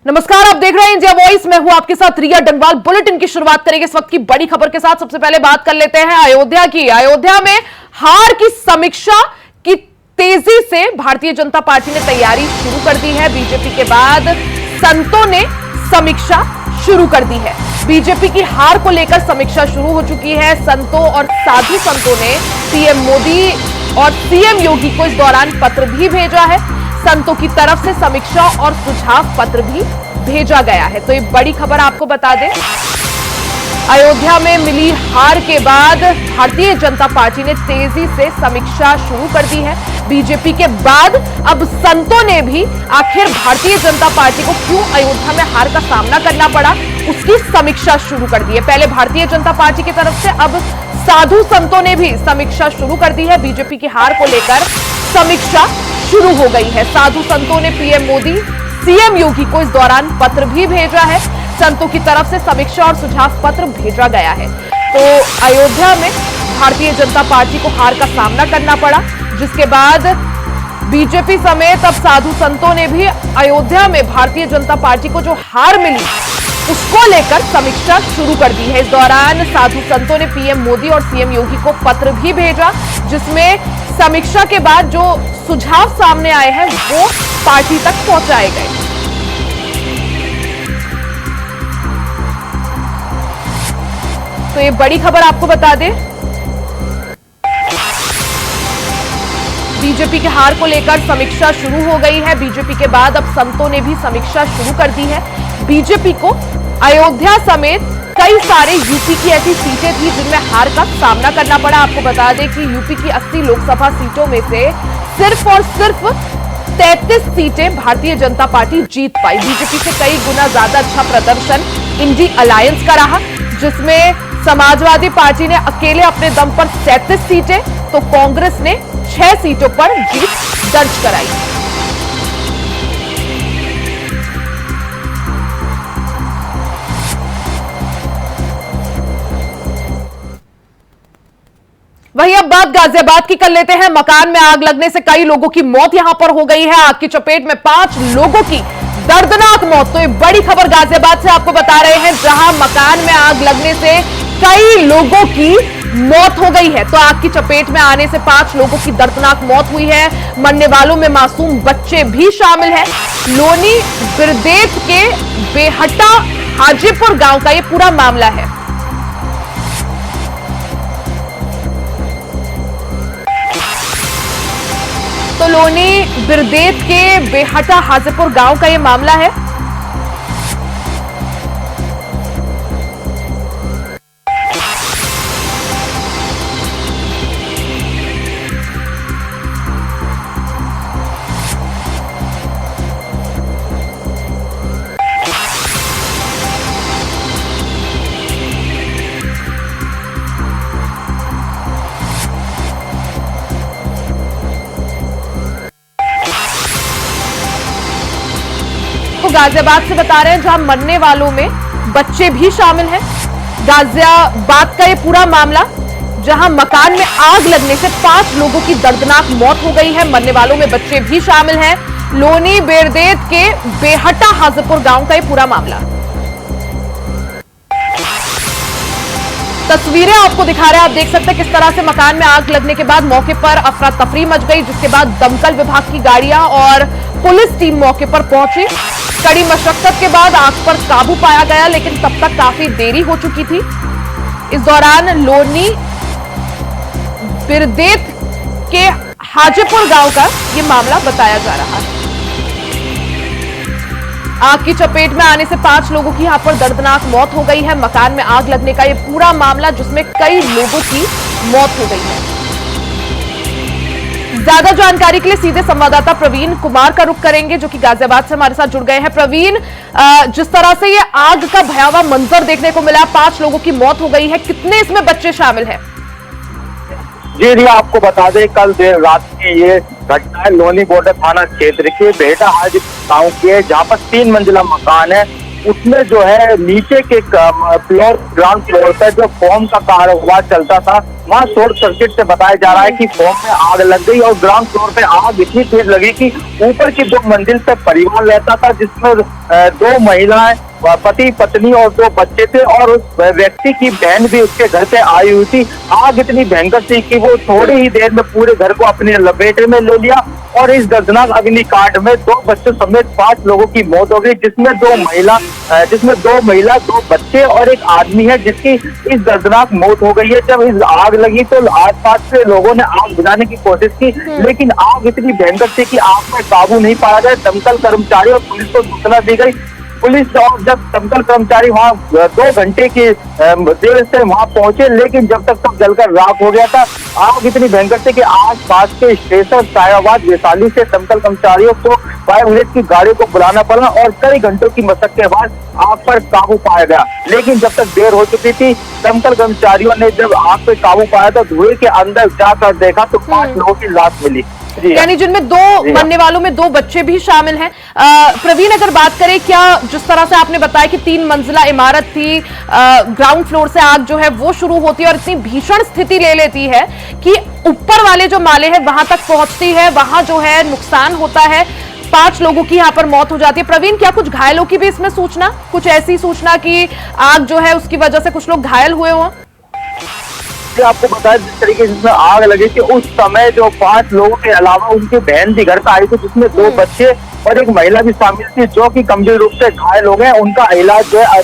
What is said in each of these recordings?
नमस्कार, आप देख रहे हैं इंडिया वॉइस। मैं हूं आपके साथ रिया डंगवाल। बुलेटिन की शुरुआत करेंगे इस वक्त की बड़ी खबर के साथ। सबसे पहले बात कर लेते हैं अयोध्या की। अयोध्या में हार की समीक्षा की तेजी से भारतीय जनता पार्टी ने तैयारी शुरू कर दी है। बीजेपी के बाद संतों ने समीक्षा शुरू कर दी है। बीजेपी की हार को लेकर समीक्षा शुरू हो चुकी है। संतों और साधु संतों ने पीएम मोदी और सीएम योगी को इस दौरान पत्र भी भेजा है। संतों की तरफ से समीक्षा और सुझाव पत्र भी भेजा गया है। तो ये बड़ी खबर आपको बता दें, अयोध्या में मिली हार के बाद भारतीय जनता पार्टी ने तेजी से समीक्षा शुरू कर दी है। बीजेपी के बाद अब संतों ने भी आखिर भारतीय जनता पार्टी को क्यों अयोध्या में हार का सामना करना पड़ा, उसकी समीक्षा शुरू कर दी है। पहले भारतीय जनता पार्टी की तरफ से अब साधु संतों ने भी समीक्षा शुरू कर दी है। बीजेपी की हार को लेकर समीक्षा शुरू हो गई है। साधु संतों ने पीएम मोदी, सीएम योगी को इस दौरान पत्र भी भेजा है। संतों की तरफ से समीक्षा और सुझाव पत्र भेजा गया है। तो अयोध्या में भारतीय जनता पार्टी को हार का सामना करना पड़ा, जिसके बाद बीजेपी समेत अब साधु संतों ने भी अयोध्या में भारतीय जनता पार्टी को जो हार मिली उसको लेकर समीक्षा शुरू कर दी है। इस दौरान साधु संतों ने पीएम मोदी और सीएम योगी को पत्र भी भेजा, जिसमें समीक्षा के बाद जो सुझाव सामने आए हैं वो पार्टी तक पहुंचाए गए। तो ये बड़ी खबर आपको बता दें, बीजेपी के हार को लेकर समीक्षा शुरू हो गई है। बीजेपी के बाद अब संतों ने भी समीक्षा शुरू कर दी है। बीजेपी को अयोध्या समेत कई सारे यूपी की ऐसी सीटें थी जिनमें हार का सामना करना पड़ा। आपको बता दें कि यूपी की 80 लोकसभा सीटों में से सिर्फ और सिर्फ 33 सीटें भारतीय जनता पार्टी जीत पाई। बीजेपी से कई गुना ज्यादा अच्छा प्रदर्शन इंडी अलायंस का रहा, जिसमें समाजवादी पार्टी ने अकेले अपने दम पर 37 सीटें तो कांग्रेस ने 6 सीटों पर जीत दर्ज कराई। वहीं अब बात गाजियाबाद की कर लेते हैं। मकान में आग लगने से कई लोगों की मौत यहां पर हो गई है। आग की चपेट में 5 लोगों की दर्दनाक मौत। तो ये बड़ी खबर गाजियाबाद से आपको बता रहे हैं, जहां मकान में आग लगने से कई लोगों की मौत हो गई है। तो आग की चपेट में आने से 5 लोगों की दर्दनाक मौत हुई है। मरने वालों में मासूम बच्चे भी शामिल हैं। लोनी बिरदेत के बेहटा हाजीपुर गांव का ये पूरा मामला है। तो लोनी बिरदेत के बेहटा हाजीपुर गांव का ये मामला है। गाजियाबाद से बता रहे हैं, जहां मरने वालों में बच्चे भी शामिल हैं। गाजियाबाद का ये पूरा मामला, जहां मकान में आग लगने से 5 लोगों की दर्दनाक मौत हो गई है। मरने वालों में बच्चे भी शामिल हैं। लोनी बिरदेत के बेहटा हाजीपुर गांव का ये पूरा मामला। तस्वीरें आपको दिखा रहे हैं, आप देख सकते हैं किस तरह से मकान में आग लगने के बाद मौके पर अफरा तफरी मच गई, जिसके बाद दमकल विभाग की गाड़ियां और पुलिस टीम मौके पर पहुंची। कड़ी मशक्कत के बाद आग पर काबू पाया गया, लेकिन तब तक काफी देरी हो चुकी थी। इस दौरान लोनी बिरदेत के हाजीपुर गांव का यह मामला बताया जा रहा है। आग की चपेट में आने से 5 लोगों की यहां पर दर्दनाक मौत हो गई है। मकान में आग लगने का यह पूरा मामला, जिसमें कई लोगों की मौत हो गई है। ज्यादा जानकारी के लिए सीधे संवाददाता प्रवीण कुमार का रुख करेंगे, जो कि गाजियाबाद से हमारे साथ जुड़ गए हैं। प्रवीण, जिस तरह से ये आग का भयावह मंजर देखने को मिला, 5 लोगों की मौत हो गई है, कितने इसमें बच्चे शामिल हैं? जी रिया, आपको बता दें कल देर रात की ये घटना है लोनी बॉर्डर थाना क्षेत्र के बेहटा हाजी गांव की है, जहाँ पर 3 मंजिला मकान है। उसमें जो है नीचे के फ्लोर, ग्राउंड फ्लोर पर जो फॉर्म का कारोबार चलता था, वहाँ शॉर्ट सर्किट से बताया जा रहा है कि फॉर्म में आग लग गई और ग्राउंड फ्लोर पे आग इतनी तेज लगी कि ऊपर की 2 मंजिल पे परिवार रहता था, जिसमें 2 महिलाएं, पति पत्नी और 2 बच्चे थे और उस व्यक्ति की बहन भी उसके घर पे आई हुई थी। आग इतनी भयंकर थी कि वो थोड़ी ही देर में पूरे घर को अपने लपेटे में ले लिया और इस दर्दनाक अग्निकांड में 2 बच्चों समेत 5 लोगों की मौत हो गई, जिसमें 2 महिला 2 बच्चे और एक आदमी है जिसकी इस दर्दनाक मौत हो गई है। जब इस आग लगी तो आसपास के लोगों ने आग बुझाने की कोशिश की, लेकिन आग इतनी भयंकर थी कि आग में काबू नहीं पाया गया। दमकल कर्मचारी और पुलिस को सूचना दी गई। पुलिस और जब दमकल कर्मचारी वहाँ 2 घंटे की देर से वहाँ पहुंचे, लेकिन जब तक सब जलकर राख हो गया था। आग इतनी भयंकर थी कि आस-पास के स्टेशन सायाबाद, वैशाली से दमकल कर्मचारियों को फायर ब्रिगेड की गाड़ी को बुलाना पड़ा और कई घंटों की मशक्कत के बाद आग पर काबू पाया गया। लेकिन जब तक देर हो चुकी थी, दमकल कर्मचारियों ने जब आग पे काबू पाया तो धुएं के अंदर जाकर देखा तो 5 लोगों की लाश मिली, यानी जिनमें 2 मरने वालों में 2 बच्चे भी शामिल हैं। प्रवीण, अगर बात करें, क्या जिस तरह से आपने बताया कि 3 मंजिला इमारत थी, ग्राउंड फ्लोर से आग जो है वो शुरू होती है और इतनी भीषण स्थिति ले लेती है कि ऊपर वाले जो माले हैं वहां तक पहुंचती है, वहां जो है नुकसान होता है, 5 लोगों की यहाँ पर मौत हो जाती है। प्रवीण, क्या कुछ घायलों की भी इसमें सूचना, कुछ ऐसी सूचना कि आग जो है उसकी वजह से कुछ लोग घायल हुए हों? आपको बताया जिस तरीके से इसमें आग लगी कि उस समय जो 5 लोगों के अलावा उनकी बहन भी घर पे आई थी, जिसमें 2 बच्चे और एक महिला भी शामिल थी, जो कि गंभीर रूप से घायल हो गए। उनका इलाज जो है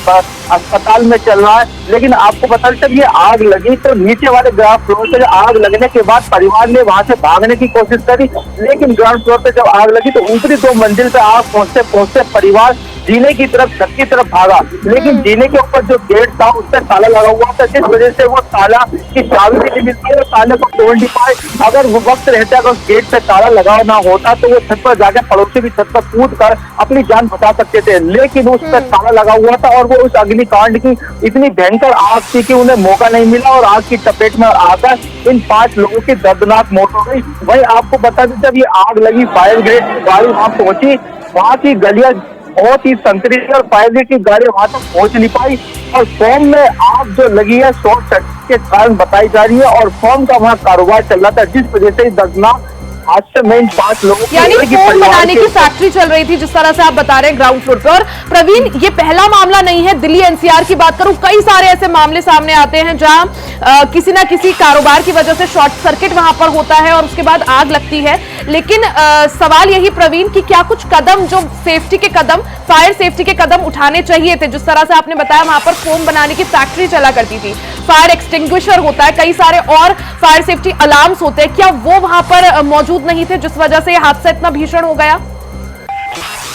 अस्पताल में चल रहा है। लेकिन आपको पता जब ये आग लगी तो नीचे वाले ग्राउंड फ्लोर पे आग लगने के बाद परिवार ने वहां से भागने की कोशिश करी, लेकिन ग्राउंड फ्लोर पे जब आग लगी तो ऊपरी 2 मंजिल पे आग पहुंचते परिवार जीने की तरफ, छत की तरफ भागा। लेकिन जीने के ऊपर जो गेट था उस पर ताला लगा हुआ था, जिस वजह से वो ताला की चाबी भी नहीं मिलती है, ताले को तोड़ नहीं पाए। अगर वो वक्त रहता अगर गेट पे ताला लगा ना होता तो वो छत पर जाकर पड़ोसी की छत पर कूद कर अपनी जान बचा सकते थे, लेकिन उस पर ताला लगा हुआ था और वो उस अग्निकांड की इतनी भयंकर आग थी कि उन्हें मौका नहीं मिला और आग की चपेट में आकर इन 5 लोगों की दर्दनाक मौत हो गई। वही आपको बता दें, जब ये आग लगी फायर ब्रिगेड की गाड़ी वहां पहुंची, वहां की गलियां बहुत ही संतरी और फायर ब्रिगेड की गाड़ी वहां तक पहुंच नहीं पाई और फॉर्म में आग जो लगी है शॉर्ट सर्किट के कारण बताई जा रही है और फॉर्म का वहां कारोबार चल रहा था, जिस वजह से दर्दनाक हादसे में इन 5 लोगों यानी फोम बनाने की फैक्ट्री चल रही थी, जिस तरह से आप बता रहे हैं ग्राउंड फ्लोर पर। और प्रवीण, ये पहला मामला नहीं है। दिल्ली एनसीआर की बात करूं, कई सारे ऐसे मामले सामने आते हैं जहां किसी ना किसी कारोबार की वजह से शॉर्ट सर्किट वहां पर होता है और उसके बाद आग लगती है। लेकिन सवाल यही प्रवीण कि क्या कुछ कदम, जो सेफ्टी के कदम, फायर सेफ्टी के कदम उठाने चाहिए थे? जिस तरह से आपने बताया वहां पर फोम बनाने की फैक्ट्री चला करती थी, फायर एक्सटिंग्विशर होता है, कई सारे और फायर सेफ्टी अलार्म्स होते हैं, क्या वो वहां पर मौजूद नहीं थे जिस वजह से यह हादसा इतना भीषण हो गया?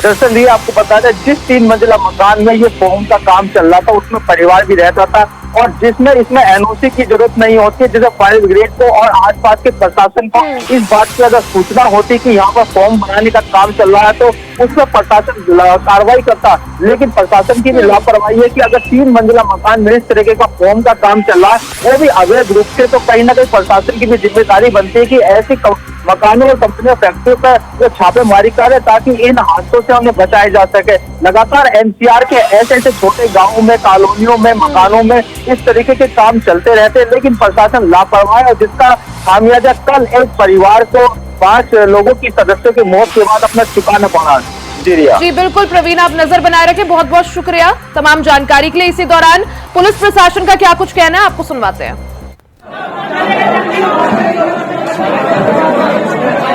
दरअसल ये आपको बता दें, जिस 3 मंजिला मकान में ये फोम का काम चल रहा था उसमें परिवार भी रहता था और जिसमें इसमें एनओसी की जरूरत नहीं होती, जैसे फायर ब्रिगेड को और आसपास के प्रशासन को इस बात की अगर सूचना होती कि यहाँ पर फॉर्म बनाने का काम चल रहा है तो उसमें प्रशासन कार्रवाई करता। लेकिन प्रशासन की भी लापरवाही है कि अगर 3 मंजिला मकान में इस तरीके का फॉर्म का काम चल रहा है वो भी अवैध रूप से, तो कहीं ना कहीं प्रशासन की भी जिम्मेदारी बनती है कि ऐसी मकानों और कंपनियों फैक्ट्रियों पर जो छापेमारी करे ताकि इन हादसों से उन्हें बचाया जा सके। लगातार एनसीआर के ऐसे ऐसे छोटे गांवों में, कॉलोनियों में, मकानों में इस तरीके के काम चलते रहते हैं, लेकिन प्रशासन लापरवाह है और जिसका खामियाजा कल एक परिवार को 5 लोगों की सदस्यों की मौत के बाद अपना चुकाना पड़ा। जी बिल्कुल प्रवीण, आप नजर बनाए रखें। बहुत बहुत शुक्रिया तमाम जानकारी के लिए। इसी दौरान पुलिस प्रशासन का क्या कुछ कहना है आपको सुनवाते हैं।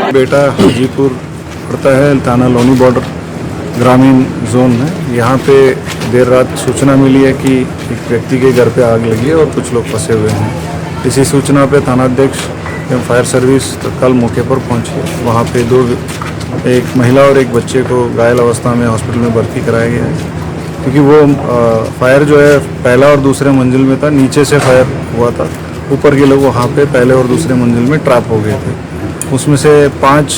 बेटा हाजीपुर पड़ता है, थाना लोनी बॉर्डर ग्रामीण जोन में। यहाँ पे देर रात सूचना मिली है कि एक व्यक्ति के घर पे आग लगी है और कुछ लोग फंसे हुए हैं। इसी सूचना पे थानाध्यक्ष एवं फायर सर्विस तत्काल मौके पर पहुंची। वहाँ पे एक महिला और एक बच्चे को घायल अवस्था में हॉस्पिटल में भर्ती कराया गया है, क्योंकि वो फायर जो है पहला और दूसरे मंजिल में था, नीचे से फायर हुआ था, ऊपर के लोग वहाँ पे पहले और दूसरे मंजिल में ट्रैप हो गए थे। उसमें से 5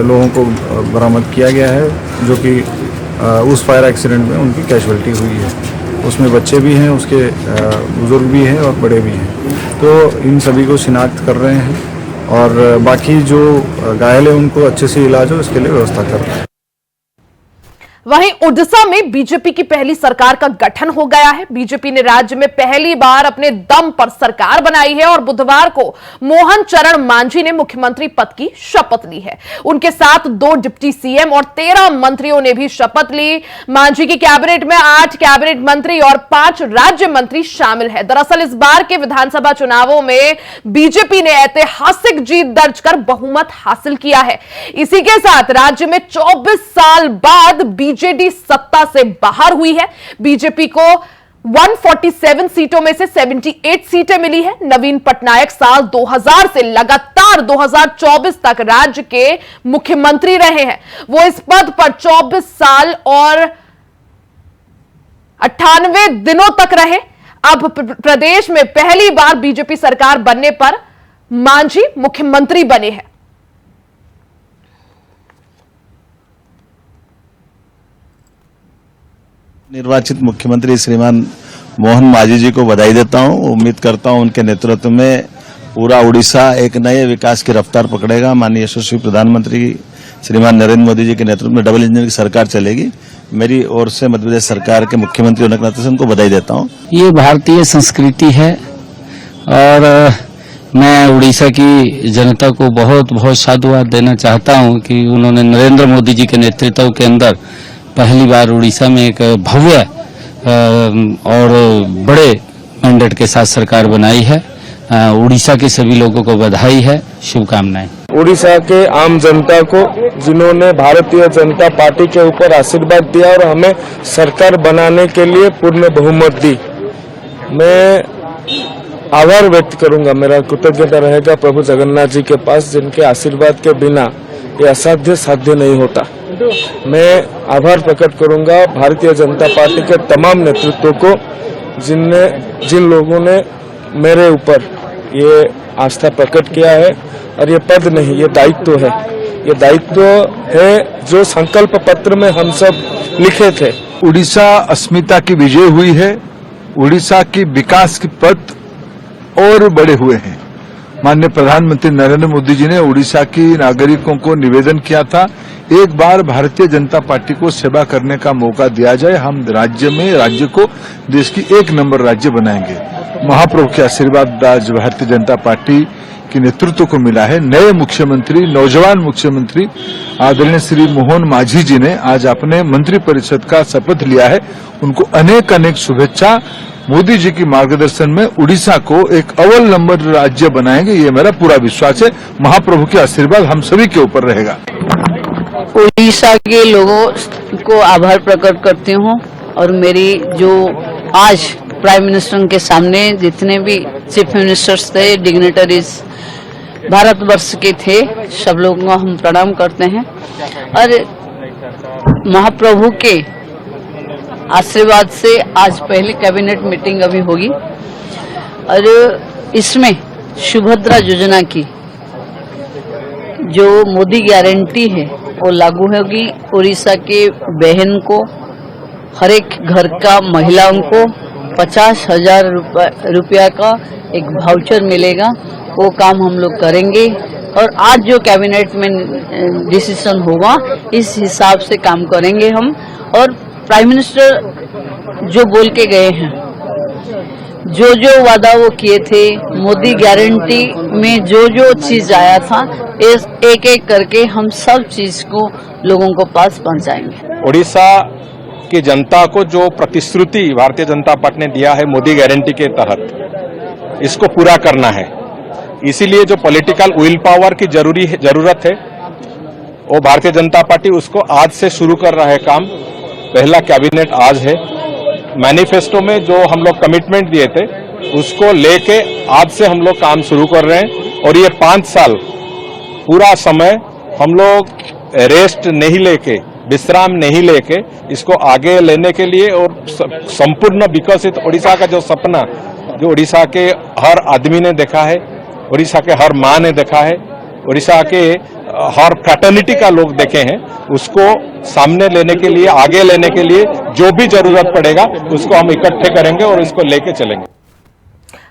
लोगों को बरामद किया गया है, जो कि उस फायर एक्सीडेंट में उनकी कैजुअल्टी हुई है। उसमें बच्चे भी हैं, उसके बुजुर्ग भी हैं और बड़े भी हैं। तो इन सभी को शिनाख्त कर रहे हैं और बाकी जो घायल है उनको अच्छे से इलाज हो इसके लिए व्यवस्था कर रहे हैं। वहीं उड़ीसा में बीजेपी की पहली सरकार का गठन हो गया है। बीजेपी ने राज्य में पहली बार अपने दम पर सरकार बनाई है और बुधवार को मोहन चरण मांझी ने मुख्यमंत्री पद की शपथ ली है। उनके साथ 2 डिप्टी सीएम और 13 मंत्रियों ने भी शपथ ली। मांझी की कैबिनेट में 8 कैबिनेट मंत्री और 5 राज्य मंत्री शामिल है। दरअसल इस बार के विधानसभा चुनावों में बीजेपी ने ऐतिहासिक जीत दर्ज कर बहुमत हासिल किया है। इसी के साथ राज्य में 24 साल बाद बीजेडी सत्ता से बाहर हुई है। बीजेपी को 147 सीटों में से 78 सीटें मिली है। नवीन पटनायक साल 2000 से लगातार 2024 तक राज्य के मुख्यमंत्री रहे हैं। वो इस पद पर 24 साल और 98 दिनों तक रहे। अब प्रदेश में पहली बार बीजेपी सरकार बनने पर मांझी मुख्यमंत्री बने हैं। निर्वाचित मुख्यमंत्री श्रीमान मोहन मांझी जी को बधाई देता हूं। उम्मीद करता हूं उनके नेतृत्व में पूरा उड़ीसा एक नए विकास की रफ्तार पकड़ेगा। माननीय यशस्वी प्रधानमंत्री श्रीमान नरेंद्र मोदी जी के नेतृत्व में डबल इंजन की सरकार चलेगी। मेरी ओर से मध्य प्रदेश सरकार के मुख्यमंत्री होने के नाते से उनको बधाई देता हूं। ये भारतीय संस्कृति है और मैं उड़ीसा की जनता को बहुत बहुत साधुवाद देना चाहता हूं कि उन्होंने नरेंद्र मोदी जी के नेतृत्व के अंदर पहली बार उड़ीसा में एक भव्य और बड़े मैंडेट के साथ सरकार बनाई है। उड़ीसा के सभी लोगों को बधाई है, शुभकामनाएं। उड़ीसा के आम जनता को जिन्होंने भारतीय जनता पार्टी के ऊपर आशीर्वाद दिया और हमें सरकार बनाने के लिए पूर्ण बहुमत दी, मैं आभार व्यक्त करूंगा। मेरा कृतज्ञता रहेगा प्रभु जगन्नाथ जी के पास, जिनके आशीर्वाद के बिना ये असाध्य साध्य नहीं होता। मैं आभार प्रकट करूंगा भारतीय जनता पार्टी के तमाम नेतृत्व को, जिन लोगों ने मेरे ऊपर ये आस्था प्रकट किया है। और ये पद नहीं, ये दायित्व है। ये दायित्व है जो संकल्प पत्र में हम सब लिखे थे। उड़ीसा अस्मिता की विजय हुई है। उड़ीसा की विकास की पथ और बड़े हुए हैं। माननीय प्रधानमंत्री नरेंद्र मोदी जी ने उड़ीसा की नागरिकों को निवेदन किया था, एक बार भारतीय जनता पार्टी को सेवा करने का मौका दिया जाए, हम राज्य को देश की 1 नंबर राज्य बनाएंगे। महाप्रभु के आशीर्वाद आज भारतीय जनता पार्टी के नेतृत्व को मिला है। नए मुख्यमंत्री, नौजवान मुख्यमंत्री आदरणीय श्री मोहन मांझी जी ने आज अपने मंत्रिपरिषद का शपथ लिया है। उनको अनेक अनेक शुभेच्छा। मोदी जी की मार्गदर्शन में उड़ीसा को एक अव्वल नंबर राज्य बनाएंगे, ये मेरा पूरा विश्वास है। महाप्रभु के आशीर्वाद हम सभी के ऊपर रहेगा। उड़ीसा के लोगों को आभार प्रकट करती हूँ और मेरी जो आज प्राइम मिनिस्टर के सामने जितने भी चीफ मिनिस्टर्स थे, डिग्नेटरीज भारतवर्ष के थे, सब लोगों को हम प्रणाम करते हैं। और महाप्रभु के आशीर्वाद से आज पहली कैबिनेट मीटिंग अभी होगी और इसमें सुभद्रा योजना की जो मोदी गारंटी है वो लागू होगी। उड़ीसा के बहन को, हर एक घर का महिलाओं को 50,000 रुपया का एक वाउचर मिलेगा। वो काम हम लोग करेंगे और आज जो कैबिनेट में डिसीजन होगा इस हिसाब से काम करेंगे हम। और प्राइम मिनिस्टर जो बोल के गए हैं, जो जो वादा वो किए थे, मोदी गारंटी में जो जो चीज आया था, एक एक करके हम सब चीज को लोगों को पास पहुंचाएंगे। उड़ीसा की जनता को जो प्रतिश्रुति भारतीय जनता पार्टी ने दिया है मोदी गारंटी के तहत, इसको पूरा करना है। इसीलिए जो पॉलिटिकल विल पावर की जरूरत है वो भारतीय जनता पार्टी उसको आज से शुरू कर रहा है काम। पहला कैबिनेट आज है। मैनिफेस्टो में जो हम लोग कमिटमेंट दिए थे उसको लेके आज से हम लोग काम शुरू कर रहे हैं। और ये 5 साल पूरा समय हम लोग रेस्ट नहीं लेके, विश्राम नहीं लेके इसको आगे लेने के लिए और संपूर्ण विकसित उड़ीसा का जो सपना जो उड़ीसा के हर आदमी ने देखा है, उड़ीसा के हर माँ ने देखा है, उड़ीसा के हर फ्रैटर्निटी का लोग देखे हैं, उसको सामने लेने के लिए, आगे लेने के लिए जो भी जरूरत पड़ेगा उसको हम इकट्ठे करेंगे और इसको लेके चलेंगे।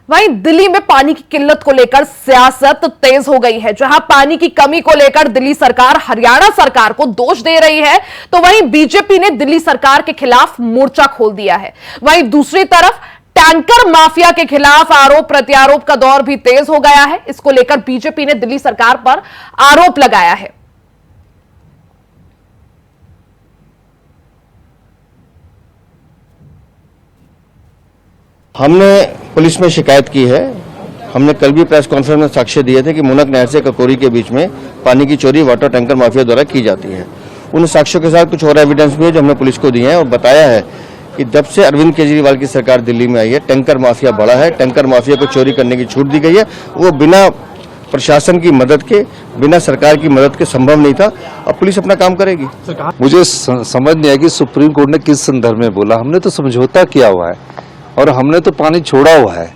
वहीं दिल्ली में पानी की किल्लत को लेकर सियासत तेज हो गई है। जहां पानी की कमी को लेकर दिल्ली सरकार हरियाणा सरकार को दोष दे रही है, तो वहीं बीजेपी ने दिल्ली सरकार के खिलाफ मोर्चा खोल दिया है। वहीं दूसरी तरफ टैंकर माफिया के खिलाफ आरोप प्रत्यारोप का दौर भी तेज हो गया है। इसको लेकर बीजेपी ने दिल्ली सरकार पर आरोप लगाया है। हमने पुलिस में शिकायत की है। हमने कल भी प्रेस कॉन्फ्रेंस में साक्ष्य दिए थे कि मुनक नहर से ककोरी के बीच में पानी की चोरी वाटर टैंकर माफिया द्वारा की जाती है। उन साक्ष्यों के साथ कुछ और एविडेंस भी है जो हमने पुलिस को दिए हैं और बताया है कि जब से अरविंद केजरीवाल की सरकार दिल्ली में आई है, टैंकर माफिया बढ़ा है। टैंकर माफिया को चोरी करने की छूट दी गई है। वो बिना प्रशासन की मदद के, बिना सरकार की मदद के संभव नहीं था। अब पुलिस अपना काम करेगी। मुझे समझ नहीं आया कि सुप्रीम कोर्ट ने किस संदर्भ में बोला। हमने तो समझौता किया हुआ है और हमने तो पानी छोड़ा हुआ है।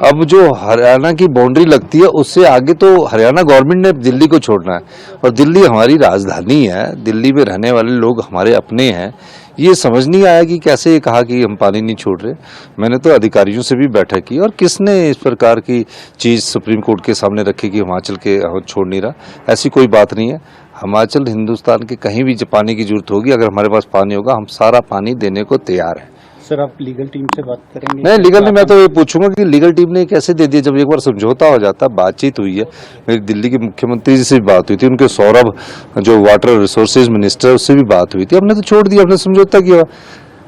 अब जो हरियाणा की बाउंड्री लगती है उससे आगे तो हरियाणा गवर्नमेंट ने दिल्ली को छोड़ना है और दिल्ली हमारी राजधानी है। दिल्ली में रहने वाले लोग हमारे अपने हैं। ये समझ नहीं आया कि कैसे ये कहा कि हम पानी नहीं छोड़ रहे। मैंने तो अधिकारियों से भी बैठक की और किसने इस प्रकार की चीज सुप्रीम कोर्ट के सामने रखी कि हिमाचल के छोड़ नहीं रहा। ऐसी कोई बात नहीं है। हिमाचल हिंदुस्तान के कहीं भी पानी की जरूरत होगी, अगर हमारे पास पानी होगा, हम सारा पानी देने को तैयार है। सर, आप लीगल टीम से बात करेंगे? नहीं, लीगल नहीं। मैं तो ये पूछूंगा कि लीगल टीम ने कैसे दे दिया। जब एक बार समझौता हो जाता, बातचीत हुई है, मेरी दिल्ली के मुख्यमंत्री जी से भी बात हुई थी, उनके सौरभ जो वाटर रिसोर्सेज मिनिस्टर, उससे भी बात हुई थी। हमने तो छोड़ दिया, हमने समझौता किया।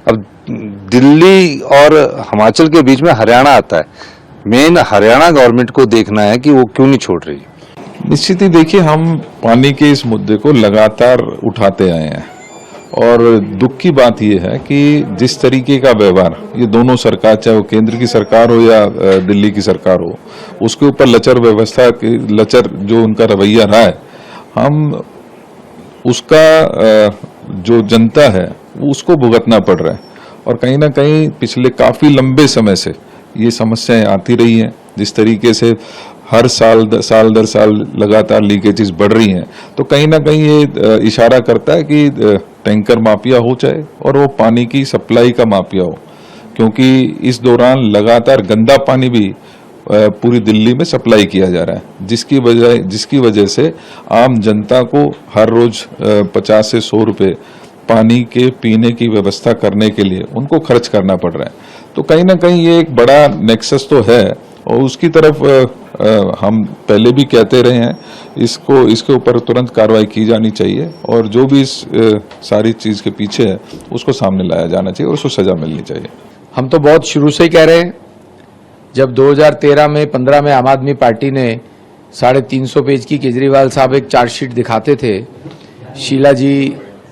अब दिल्ली और हिमाचल के बीच में हरियाणा आता है। मेन हरियाणा गवर्नमेंट को देखना है कि वो क्यों नहीं छोड़ रही। निश्चित ही देखिए, हम पानी के इस मुद्दे को लगातार उठाते आए हैं और दुख की बात यह है कि जिस तरीके का व्यवहार ये दोनों सरकार, चाहे वो केंद्र की सरकार हो या दिल्ली की सरकार हो, उसके ऊपर लचर व्यवस्था, लचर जो उनका रवैया रहा है, हम उसका जो जनता है उसको भुगतना पड़ रहा है। और कहीं ना कहीं पिछले काफी लंबे समय से ये समस्याएं आती रही हैं। जिस तरीके से हर साल दर साल लगातार लीकेजेस बढ़ रही हैं, तो कहीं ना कहीं ये इशारा करता है कि टैंकर माफिया हो चाहे और वो पानी की सप्लाई का माफिया हो, क्योंकि इस दौरान लगातार गंदा पानी भी पूरी दिल्ली में सप्लाई किया जा रहा है, जिसकी वजह से आम जनता को हर रोज 50 से 100 रुपए पानी के पीने की व्यवस्था करने के लिए उनको खर्च करना पड़ रहा है। तो कहीं ना कहीं ये एक बड़ा नेक्सस तो है और उसकी तरफ हम पहले भी कहते रहे हैं, इसके ऊपर तुरंत कार्रवाई की जानी चाहिए और जो भी इस सारी चीज के पीछे है उसको सामने लाया जाना चाहिए और उसको सजा मिलनी चाहिए। हम तो बहुत शुरू से ही कह रहे हैं, जब 2013 में 15 में आम आदमी पार्टी ने 350 पेज की केजरीवाल साहब एक चार्जशीट दिखाते थे शीला जी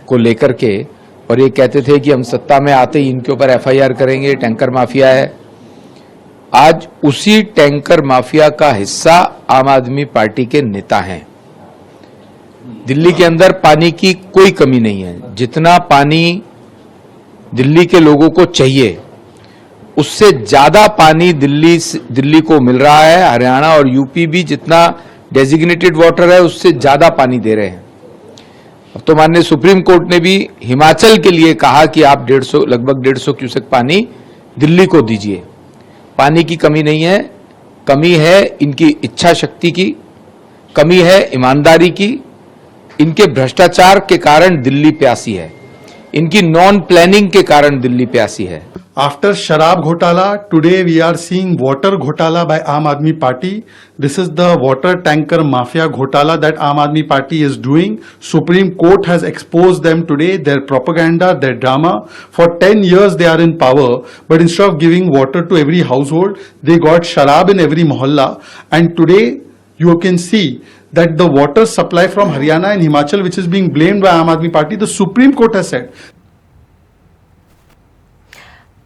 को लेकर के, और ये कहते थे कि हम सत्ता में आते ही इनके ऊपर FIR करेंगे, टैंकर माफिया है। आज उसी टैंकर माफिया का हिस्सा आम आदमी पार्टी के नेता हैं। दिल्ली के अंदर पानी की कोई कमी नहीं है। जितना पानी दिल्ली के लोगों को चाहिए उससे ज्यादा पानी दिल्ली को मिल रहा है। हरियाणा और यूपी भी जितना डेजिग्नेटेड वाटर है उससे ज्यादा पानी दे रहे हैं। अब तो माननीय सुप्रीम कोर्ट ने भी हिमाचल के लिए कहा कि आप लगभग 150 क्यूसेक पानी दिल्ली को दीजिए। पानी की कमी नहीं है, कमी है इनकी इच्छा शक्ति की, कमी है ईमानदारी की। इनके भ्रष्टाचार के कारण दिल्ली प्यासी है, इनकी नॉन प्लानिंग के कारण दिल्ली प्यासी है। After Sharab Ghotala, today we are seeing water Ghotala by Aam Aadmi Party. This is the water tanker mafia Ghotala that Aam Aadmi Party is doing. Supreme Court has exposed them today, their propaganda, their drama. For 10 years they are in power, but instead of giving water to every household, they got Sharab in every mohalla. And today you can see that the water supply from Haryana and Himachal, which is being blamed by Aam Aadmi Party, the Supreme Court has said.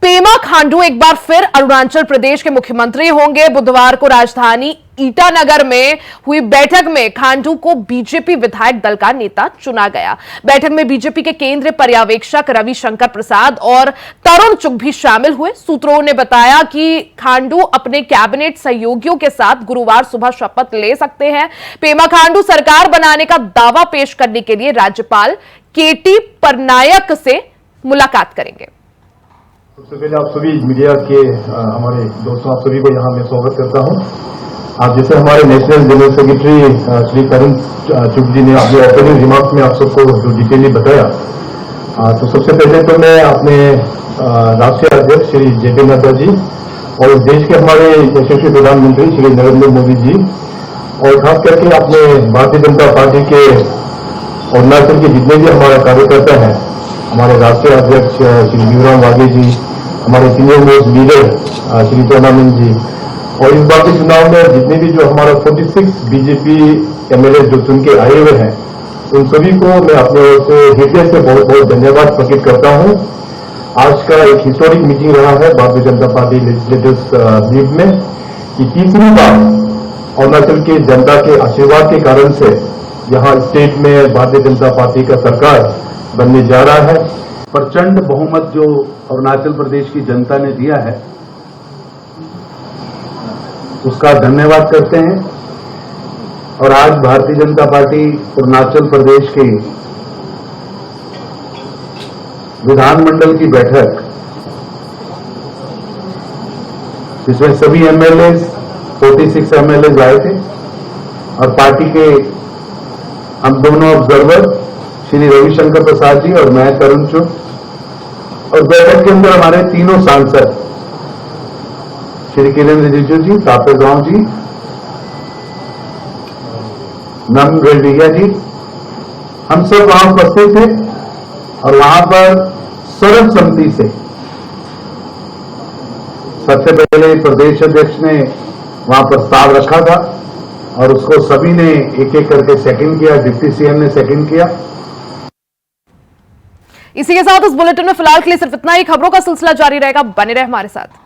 Pema Khandu एक बार फिर अरुणाचल प्रदेश के मुख्यमंत्री होंगे। बुधवार को राजधानी ईटानगर में हुई बैठक में खांडू को बीजेपी विधायक दल का नेता चुना गया। बैठक में बीजेपी के केंद्रीय पर्यवेक्षक रविशंकर प्रसाद और तरुण चुग भी शामिल हुए। सूत्रों ने बताया कि खांडू अपने कैबिनेट सहयोगियों के साथ गुरुवार सुबह शपथ ले सकते हैं। पेमा खांडू सरकार बनाने का दावा पेश करने के लिए राज्यपाल KT परनायक से मुलाकात करेंगे। सबसे पहले आप सभी मीडिया के हमारे दोस्तों, आप सभी को यहाँ मैं स्वागत करता हूँ। आज जैसे हमारे नेशनल जनरल सेक्रेटरी श्री करण चुग जी ने अपने ओपनिंग रिमार्क्स में आप सबको जो डिटेली बताया, तो सबसे पहले तो मैं अपने राष्ट्रीय अध्यक्ष श्री जेपी नड्डा जी और देश के हमारे यशस्वी प्रधानमंत्री श्री नरेंद्र मोदी जी और खास करके अपने भारतीय जनता पार्टी के अरुणाचल के जितने भी हमारे कार्यकर्ता हैं, हमारे राष्ट्रीय अध्यक्ष श्री जीवराम वाघे जी, हमारे senior most leader Shri tournament ji और इस बार के चुनाव में जितने भी जो हमारा 46 बीजेपी एमएलए जो चुन के आए हुए हैं, उन सभी को मैं अपने ओर से हृदय से बहुत बहुत धन्यवाद प्रकट करता हूं। आज का एक हिस्टोरिक मीटिंग रहा है Bharatiya Janata party legislative meet में कि तीसरी बार अरुणाचल के जनता के आशीर्वाद के कारण से यहाँ स्टेट में भारतीय जनता पार्टी का सरकार बनने जा रहा है। प्रचंड बहुमत जो अरुणाचल प्रदेश की जनता ने दिया है, उसका धन्यवाद करते हैं। और आज भारतीय जनता पार्टी अरुणाचल प्रदेश के विधानमंडल की बैठक, जिसमें सभी एमएलए 46 एमएलए आए थे और पार्टी के हम दोनों ऑब्जर्वर श्री रविशंकर प्रसाद जी और मैं करण चुग, और बैठक के अंदर हमारे तीनों सांसद श्री किरेन रिजिजू जी, तापर गांव जी, नम रेड्डिया जी, हम सब वहां उपस्थित थे और वहां पर सर्वसम्मति से सबसे पहले प्रदेश अध्यक्ष ने वहां प्रस्ताव रखा था और उसको सभी ने एक एक करके सेकंड किया, डिप्टी सीएम ने सेकंड किया। इसी के साथ इस बुलेटिन में फिलहाल के लिए सिर्फ इतना ही। खबरों का सिलसिला जारी रहेगा, बने रहे हमारे साथ।